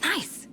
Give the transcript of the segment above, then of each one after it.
Nice!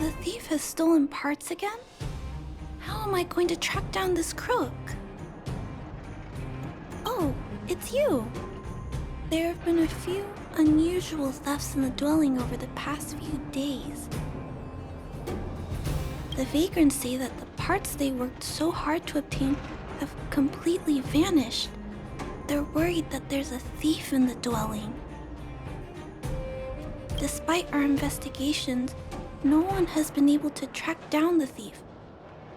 The thief has stolen parts again? How am I going to track down this crook? Oh, it's you! There have been a few unusual thefts in the dwelling over the past few days. The vagrants say that the parts they worked so hard to obtain have completely vanished. They're worried that there's a thief in the dwelling. Despite our investigations, no one has been able to track down the thief.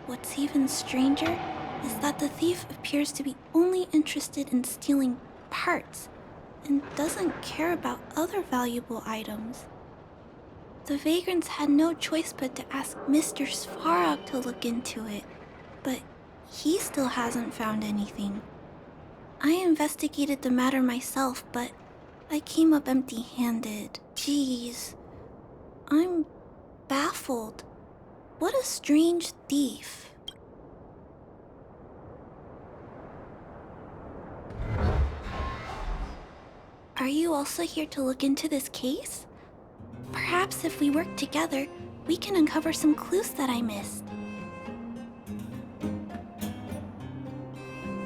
What's even stranger is that the thief appears to be only interested in stealing parts and doesn't care about other valuable items. The vagrants had no choice but to ask Mr. Svarog to look into it, but he still hasn't found anything. I investigated the matter myself, but I came up empty-handed. Geez, I'm baffled. What a strange thief. Are you also here to look into this case? Perhaps if we work together, we can uncover some clues that I missed.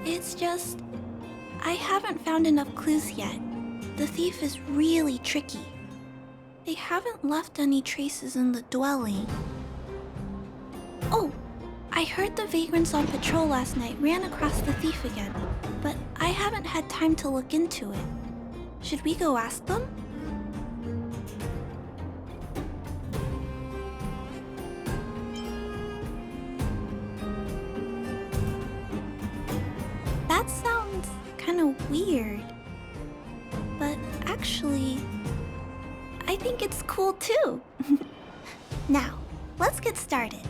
It's just, I haven't found enough clues yet. The thief is really tricky. They haven't left any traces in the dwelling. Oh, I heard the vagrants on patrol last night ran across the thief again, but I haven't had time to look into it. Should we go ask them? That sounds kind of weird. But actually, I think it's cool too. Now, let's get started.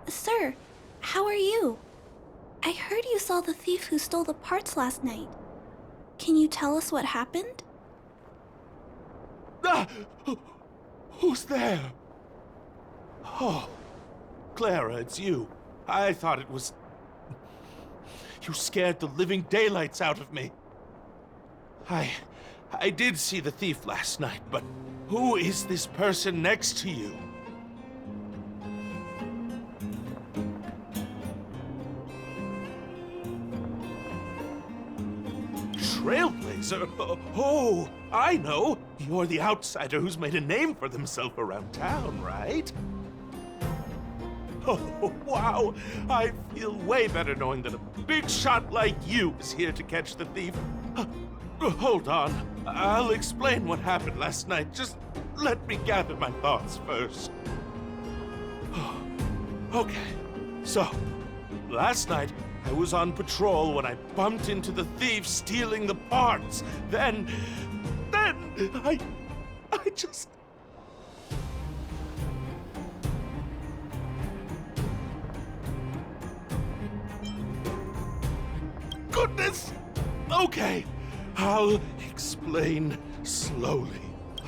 Sir, how are you? I heard you saw the thief who stole the parts last night. Can you tell us what happened? Ah! Who's there? Oh, Clara, it's you. I thought it was... You scared the living daylights out of me. I did see the thief last night, but who is this person next to you? Trailblazer? Oh, I know. You're the outsider who's made a name for themselves around town, right? Oh, wow. I feel way better knowing that a big shot like you is here to catch the thief. Hold on. I'll explain what happened last night. Just let me gather my thoughts first. Okay. So, last night, I was on patrol when I bumped into the thief stealing the parts. Then I just... Goodness! Okay, I'll explain slowly.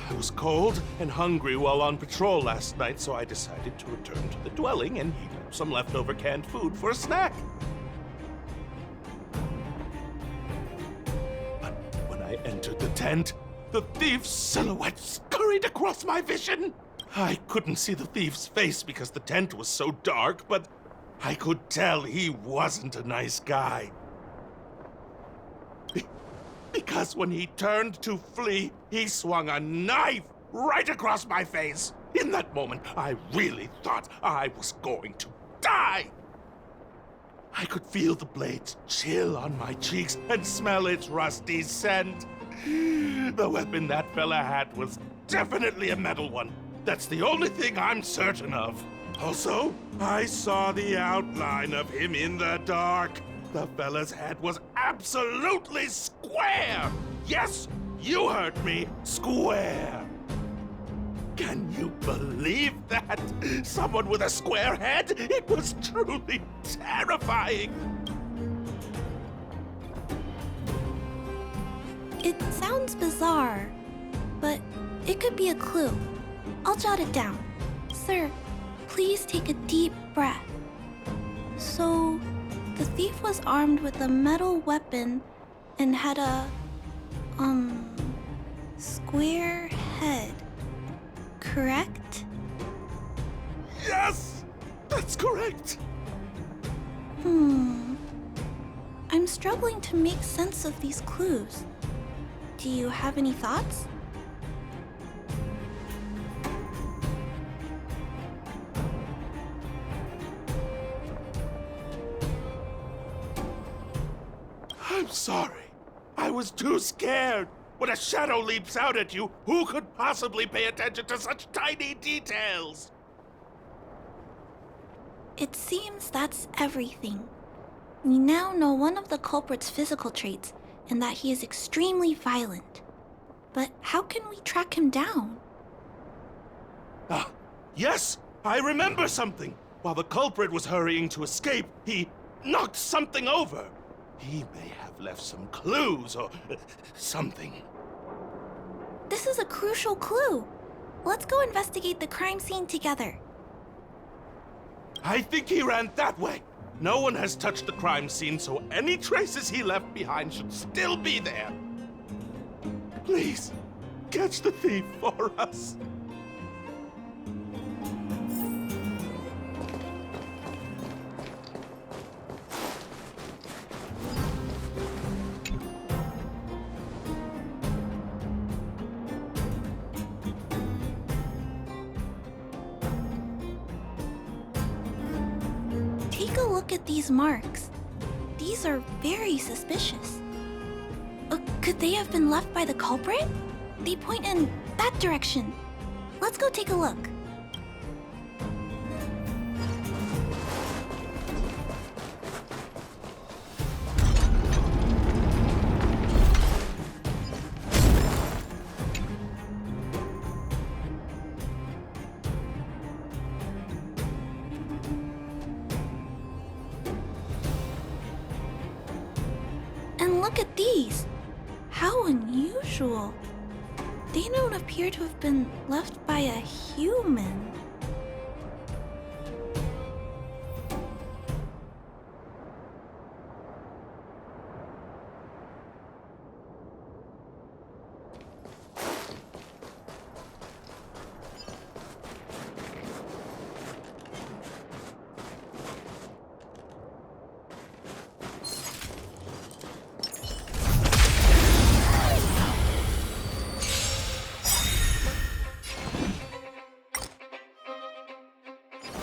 I was cold and hungry while on patrol last night, so I decided to return to the dwelling and heat up some leftover canned food for a snack. I entered the tent. The thief's silhouette scurried across my vision. I couldn't see the thief's face because the tent was so dark, but I could tell he wasn't a nice guy. Because when he turned to flee, he swung a knife right across my face. In that moment, I really thought I was going to die. I could feel the blades chill on my cheeks and smell its rusty scent. The weapon that fella had was definitely a metal one. That's the only thing I'm certain of. Also, I saw the outline of him in the dark. The fella's head was absolutely square. Yes, you heard me, square. Can you believe that? Someone with a square head? It was truly terrifying. It sounds bizarre, but it could be a clue. I'll jot it down. Sir, please take a deep breath. So, the thief was armed with a metal weapon and had a, square head. Correct? Yes! That's correct! I'm struggling to make sense of these clues. Do you have any thoughts? I'm sorry. I was too scared. When a shadow leaps out at you, who could possibly pay attention to such tiny details? It seems that's everything. We now know one of the culprit's physical traits, and that he is extremely violent. But how can we track him down? Ah, yes, I remember something. While the culprit was hurrying to escape, he knocked something over. He may have left some clues or something. This is a crucial clue. Let's go investigate the crime scene together. I think he ran that way. No one has touched the crime scene, so any traces he left behind should still be there. Please, catch the thief for us. Take a look at these marks. These are very suspicious. Could they have been left by the culprit? They point in that direction. Let's go take a look. And look at these. How unusual. They don't appear to have been left by a human.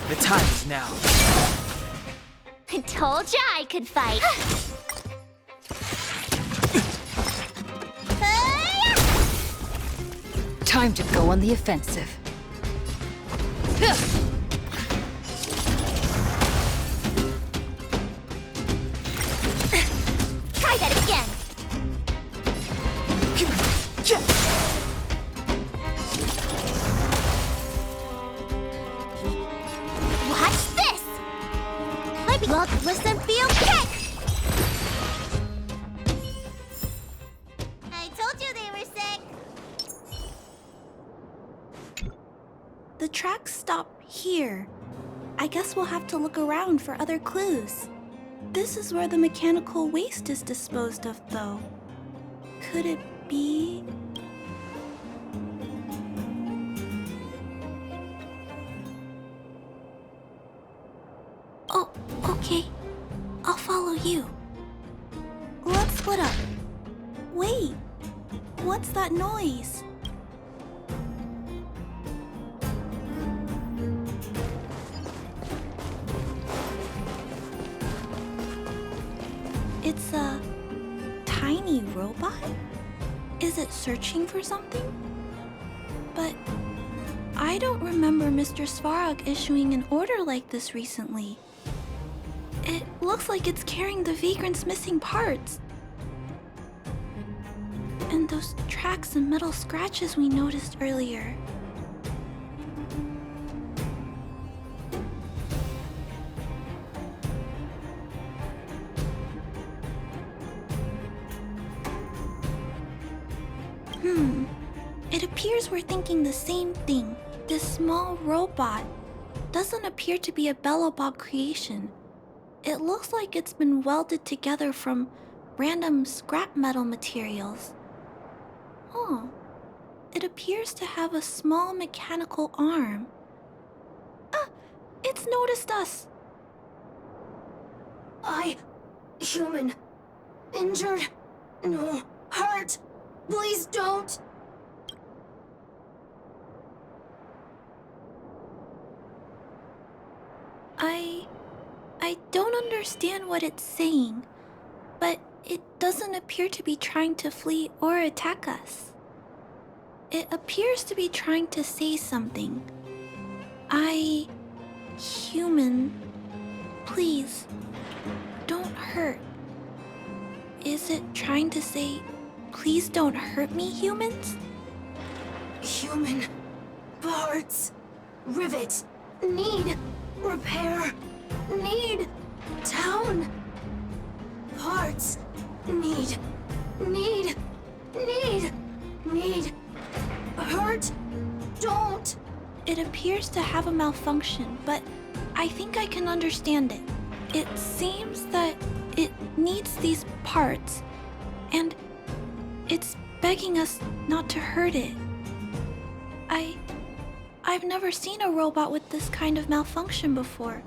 The time is now. Told ya I could fight. Time to go on the offensive. Try that again. Watch this. Look, listen, feel, kick. I told you they were sick. The tracks stop here. I guess we'll have to look around for other clues. This is where the mechanical waste is disposed of, though. Could it be... Oh, okay. I'll follow you. Let's split up. Wait, what's that noise? It's a tiny robot? Is it searching for something? But I don't remember Mr. Svarog issuing an order like this recently. It looks like it's carrying the vagrant's missing parts. And those tracks and metal scratches we noticed earlier. It appears we're thinking the same thing. This small robot doesn't appear to be a Bellobob creation. It looks like it's been welded together from random scrap metal materials. Huh. It appears to have a small mechanical arm. Ah! It's noticed us! Human. Injured. No. Hurt. Please don't. I don't understand what it's saying, but It doesn't appear to be trying to flee or attack us. It appears to be trying to say something. Human, please, don't hurt. Is it trying to say, please don't hurt me, humans? Human parts. Rivet. Need repair. Need town. Parts. Need. Hurt. Don't. It appears to have a malfunction, but I think I can understand it. It seems that it needs these parts, and it's begging us not to hurt it. I've never seen a robot with this kind of malfunction before.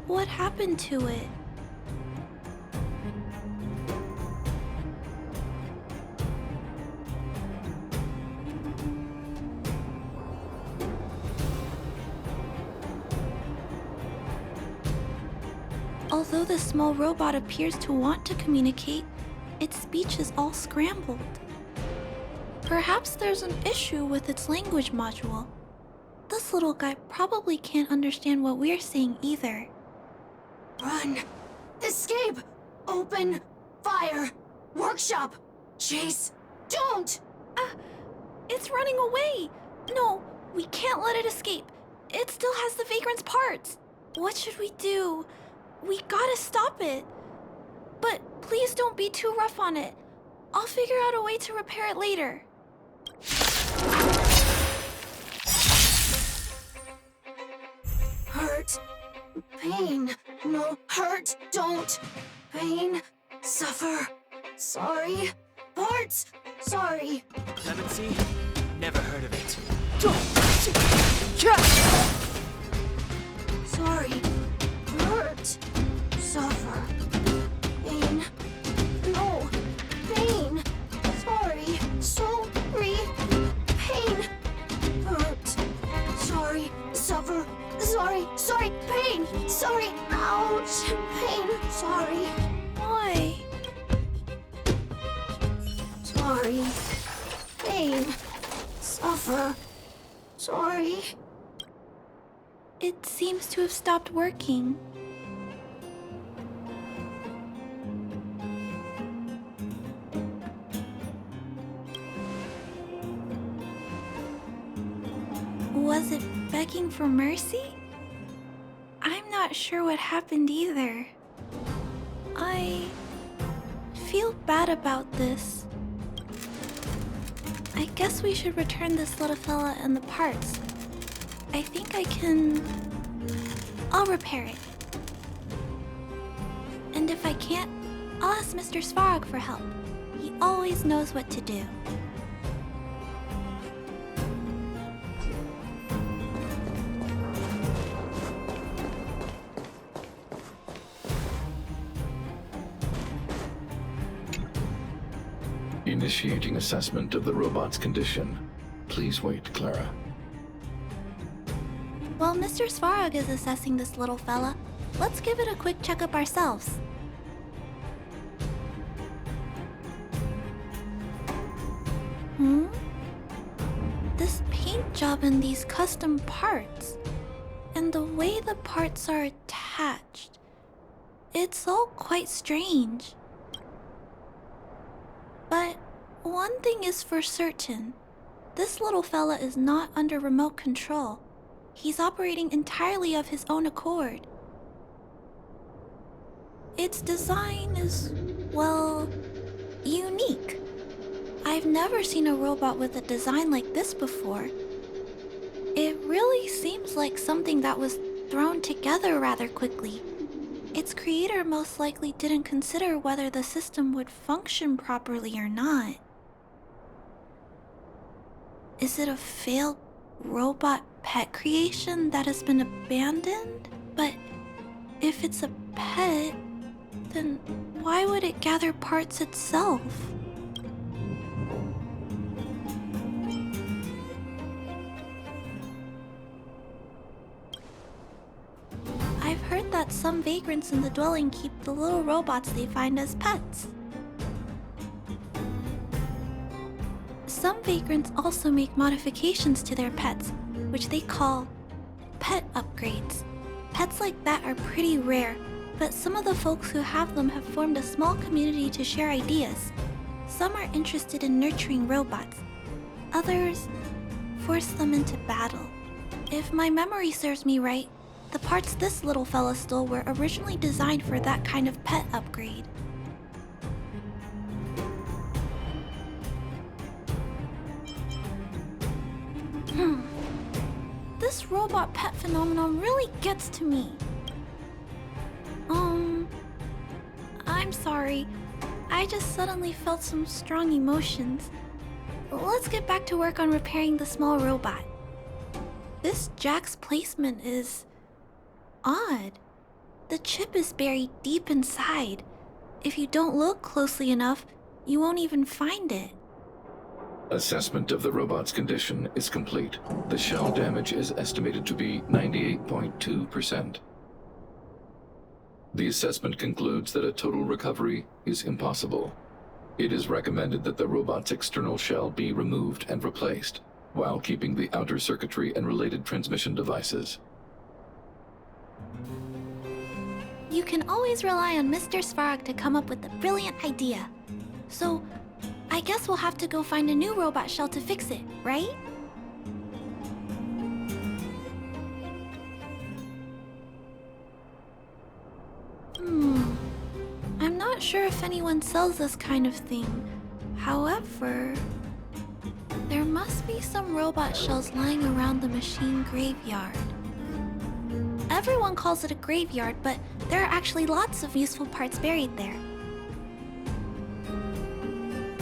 What happened to it? Although the small robot appears to want to communicate, its speech is all scrambled. Perhaps there's an issue with its language module. This little guy probably can't understand what we're saying either. Run. Escape. Open. Fire. Workshop. Chase. Don't. It's running away! No, we can't let it escape. It still has the Vagrant's parts. What should we do? We gotta stop it. But please don't be too rough on it. I'll figure out a way to repair it later. Hurt. Pain. No. Hurt. Don't. Pain. Suffer. Sorry. Parts. Sorry. Clemency? Never heard of it. Sorry. Hurt. Suffer. Pain. No. Pain. Sorry. Sorry. Pain. Hurt. Sorry. Suffer. Sorry. Sorry. Pain. Sorry. Ouch. Pain. Sorry. Why? Sorry. Pain. Suffer. Sorry. It seems to have stopped working. Was it begging for mercy? I'm not sure what happened either. I feel bad about this. I guess we should return this little fella and the parts. I think I can... I'll repair it. And if I can't, I'll ask Mr. Svarog for help. He always knows what to do. Initiating assessment of the robot's condition. Please wait, Clara. While Mr. Svarog is assessing this little fella, let's give it a quick checkup ourselves. This paint job and these custom parts, and the way the parts are attached, it's all quite strange. But one thing is for certain, this little fella is not under remote control. He's operating entirely of his own accord. Its design is, well, unique. I've never seen a robot with a design like this before. It really seems like something that was thrown together rather quickly. Its creator most likely didn't consider whether the system would function properly or not. Is it a failed robot pet creation that has been abandoned? But if it's a pet, then why would it gather parts itself? I've heard that some vagrants in the dwelling keep the little robots they find as pets. Some vagrants also make modifications to their pets, which they call pet upgrades. Pets like that are pretty rare, but some of the folks who have them have formed a small community to share ideas. Some are interested in nurturing robots. Others force them into battle. If my memory serves me right, the parts this little fella stole were originally designed for that kind of pet upgrade. This robot pet phenomenon really gets to me. I'm sorry. I just suddenly felt some strong emotions. Let's get back to work on repairing the small robot. This jack's placement is odd. The chip is buried deep inside. If you don't look closely enough, you won't even find it. Assessment of the robot's condition is complete. The shell damage is estimated to be 98.2%. The assessment concludes that a total recovery is impossible. It is recommended that the robot's external shell be removed and replaced, while keeping the outer circuitry and related transmission devices. You can always rely on Mr. Svarog to come up with a brilliant idea. So, I guess we'll have to go find a new robot shell to fix it, right? I'm not sure if anyone sells this kind of thing. However, there must be some robot shells lying around the machine graveyard. Everyone calls it a graveyard, but there are actually lots of useful parts buried there.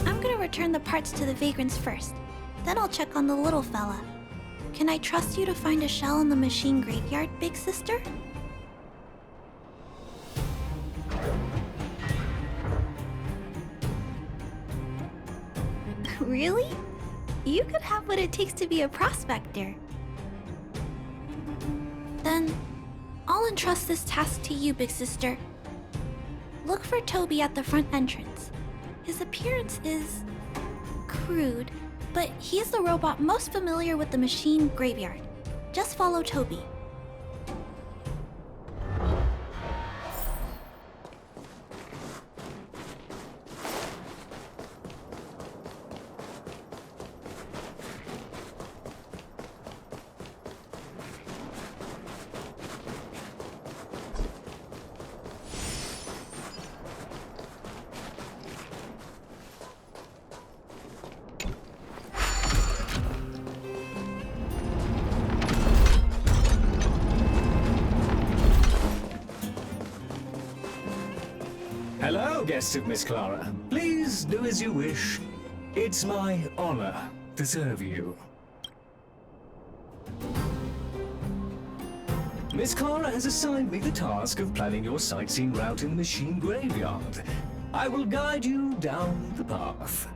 I'm gonna return the parts to the vagrants first. Then I'll check on the little fella. Can I trust you to find a shell in the machine graveyard, big sister? Really? You could have what it takes to be a prospector. Then, I'll entrust this task to you, big sister. Look for Toby at the front entrance. His appearance is crude, but he's the robot most familiar with the machine graveyard. Just follow Toby. Hello, guests of Miss Clara. Please do as you wish. It's my honor to serve you. Miss Clara has assigned me the task of planning your sightseeing route in the machine graveyard. I will guide you down the path.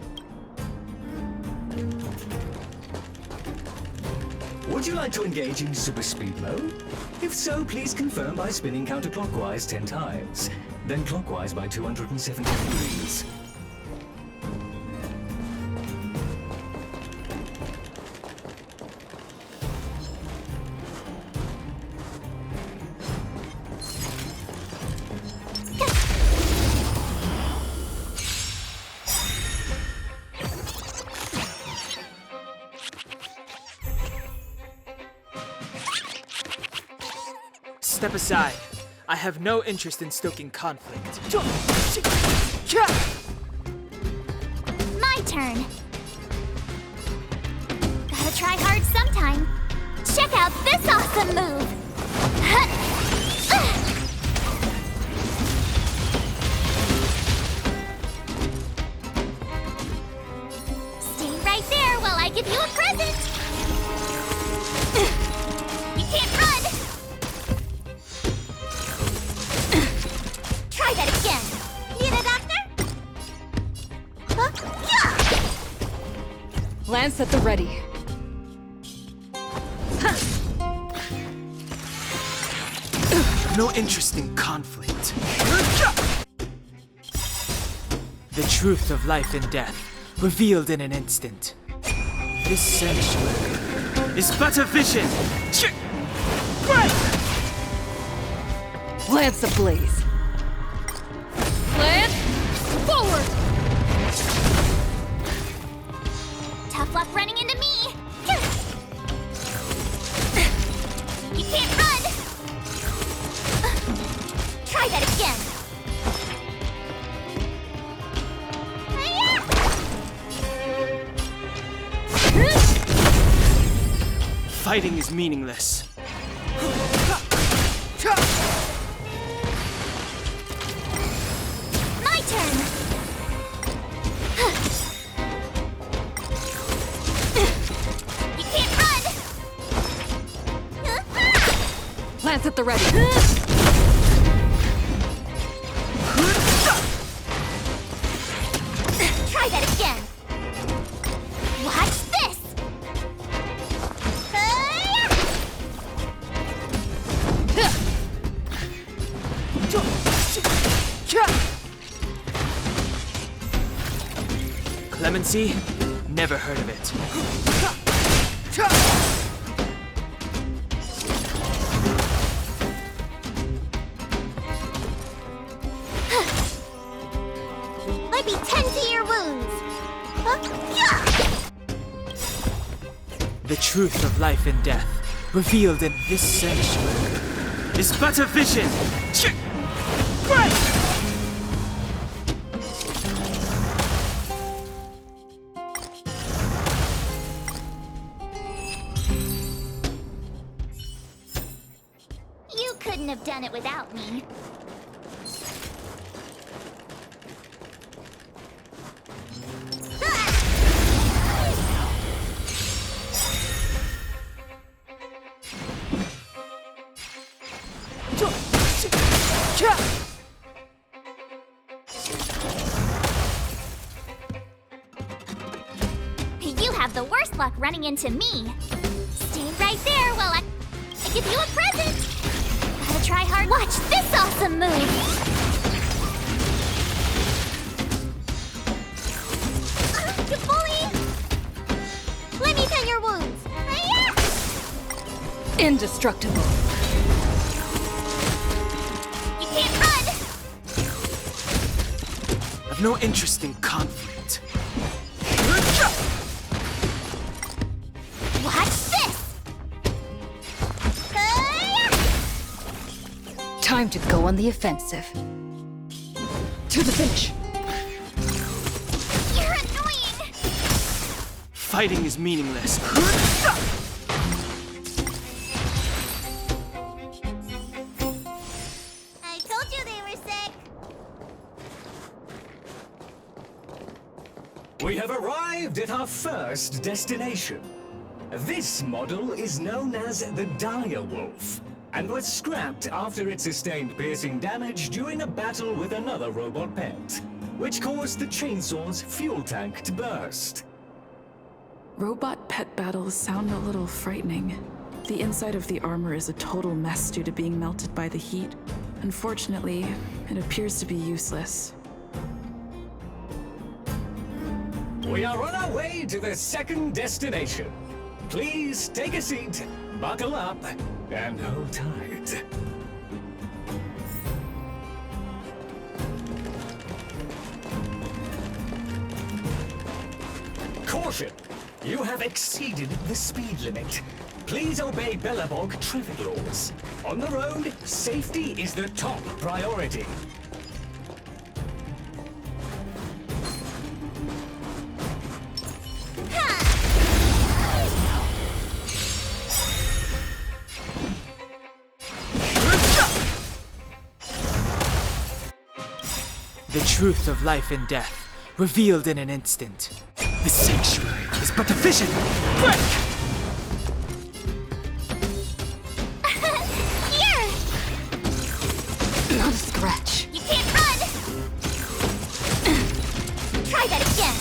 Would you like to engage in super speed mode? If so, please confirm by spinning counterclockwise 10 times, then clockwise by 270 degrees. Step aside. I have no interest in stoking conflict. My turn. Gotta try hard sometime. Check out this awesome move. Stay right there while I give you a present. You can't run. Try that again. Need a doctor? Huh? Yeah! Lance at the ready. No interest in conflict. The truth of life and death, revealed in an instant. this sanctuary is but a vision. Break! Lance ablaze. Lance, forward! Tough luck running into me! You can't run! Try that again! Fighting is meaningless. My turn! You can't run! Lance at the ready. Try that again! Watch this! Clemency? Never heard of it. Let me tend to your wounds! The truth of life and death, revealed in this sanctuary, is but a vision. Break! You couldn't have done it without me. You have the worst luck running into me. Stay right there while I give you a present. Gotta try hard. Watch this awesome move. You bully! Let me tend your wounds. Hi-ya! Indestructible. You can't run. I've no interest in conflict. Watch this. Hi-ya! Time to go on the offensive. To the finish. You're annoying. Fighting is meaningless. I told you they were sick. We have arrived at our first destination. This model is known as the Dire Wolf, and was scrapped after it sustained piercing damage during a battle with another robot pet, which caused the chainsaw's fuel tank to burst. Robot pet battles sound a little frightening. The inside of the armor is a total mess due to being melted by the heat. Unfortunately, it appears to be useless. We are on our way to the second destination. Please take a seat, buckle up, and hold tight. Caution! You have exceeded the speed limit. Please obey Bellabog traffic laws. On the road, safety is the top priority. The truth of life and death, revealed in an instant. The sanctuary is but a vision. Break! Here! Not a scratch. You can't run! Try that again.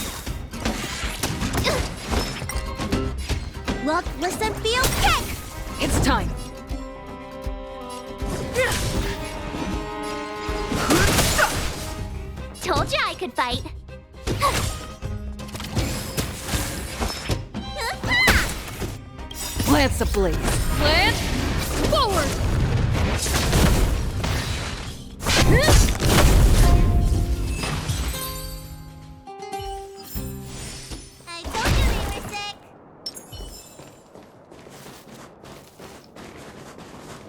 Look, listen, feel, kick! It's time. Told you I could fight. Lance ablaze. Lance, forward! I told you they were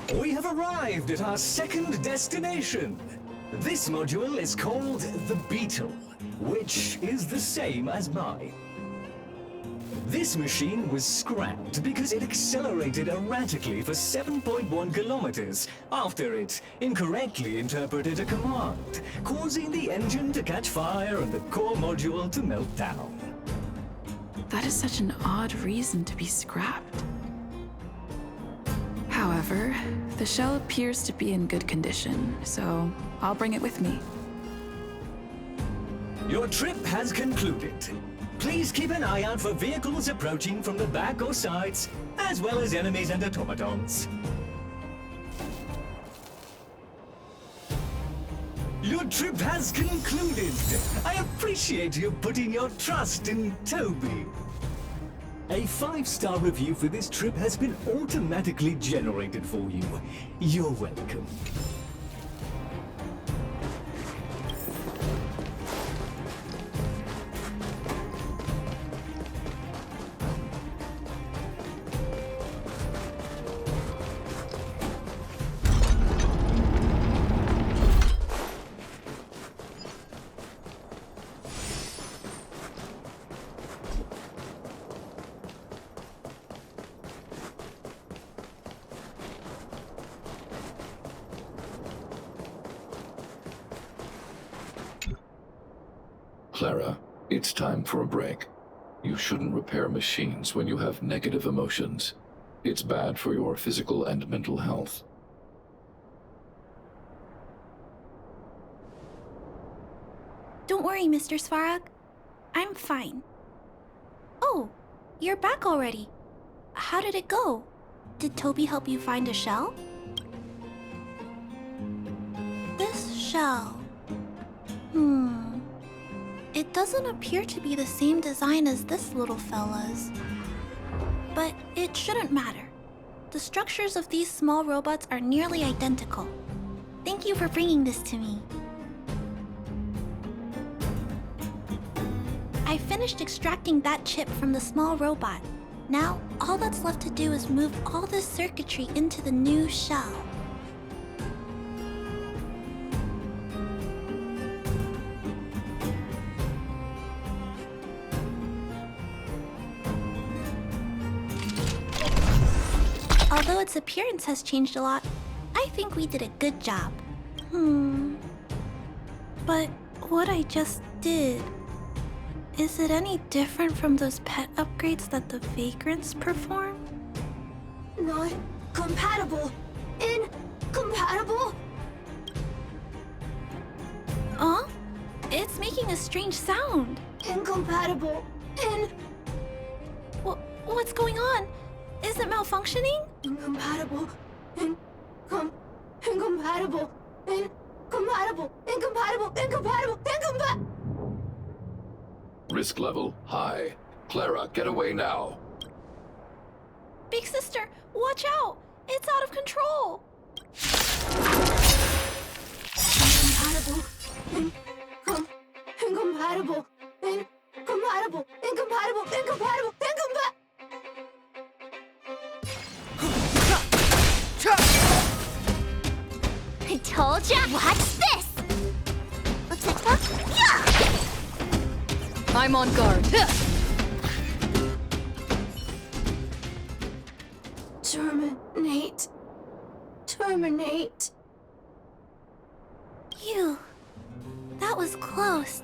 sick. We have arrived at our second destination. This module is called the Beetle, which is the same as mine. This machine was scrapped because it accelerated erratically for 7.1 kilometers after it incorrectly interpreted a command, causing the engine to catch fire and the core module to melt down. That is such an odd reason to be scrapped. However, the shell appears to be in good condition, so I'll bring it with me. Your trip has concluded. Please keep an eye out for vehicles approaching from the back or sides, as well as enemies and automatons. Your trip has concluded. I appreciate you putting your trust in Toby. A 5-star review for this trip has been automatically generated for you. You're welcome. Clara, it's time for a break. You shouldn't repair machines when you have negative emotions. It's bad for your physical and mental health. Don't worry, Mr. Svarog. I'm fine. Oh, you're back already. How did it go? Did Toby help you find a shell? This shell... It doesn't appear to be the same design as this little fella's. But it shouldn't matter. The structures of these small robots are nearly identical. Thank you for bringing this to me. I finished extracting that chip from the small robot. Now, all that's left to do is move all this circuitry into the new shell. Although its appearance has changed a lot, I think we did a good job. But what I just did... Is it any different from those pet upgrades that the vagrants perform? Not compatible. Incompatible? Huh? It's making a strange sound. Incompatible. What's going on? Is it malfunctioning? Incompatible. Incompatible. Incompatible. Risk level high. Clara, get away now. Big sister, watch out! It's out of control! Incompatible. Incompatible. I told ya! Watch this! What's it for? Yeah! I'm on guard. Terminate. Phew. That was close.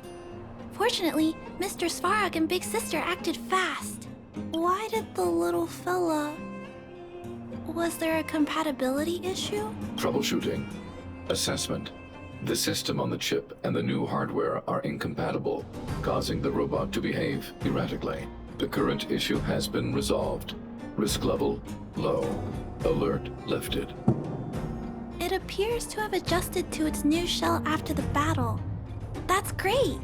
Fortunately, Mr. Svarog and Big Sister acted fast. Why did the little fella... Was there a compatibility issue? Troubleshooting. Assessment. The system on the chip and the new hardware are incompatible, causing the robot to behave erratically. The current issue has been resolved. Risk level low. Alert lifted. It appears to have adjusted to its new shell after the battle. That's great!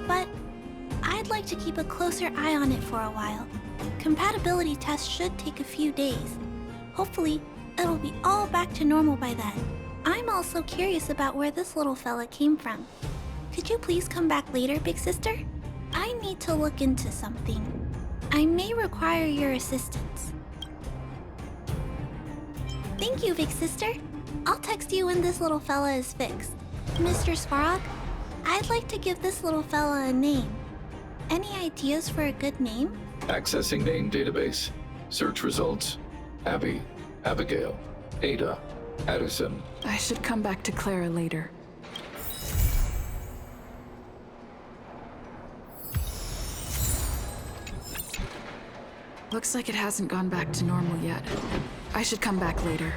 But I'd like to keep a closer eye on it for a while. Compatibility tests should take a few days. Hopefully, it'll be all back to normal by then. I'm also curious about where this little fella came from. Could you please come back later, big sister? I need to look into something. I may require your assistance. Thank you, big sister. I'll text you when this little fella is fixed. Mr. Svarog, I'd like to give this little fella a name. Any ideas for a good name? Accessing name database. Search results. Abby, Abigail, Ada, Addison. I should come back to Clara later. Looks like it hasn't gone back to normal yet. I should come back later.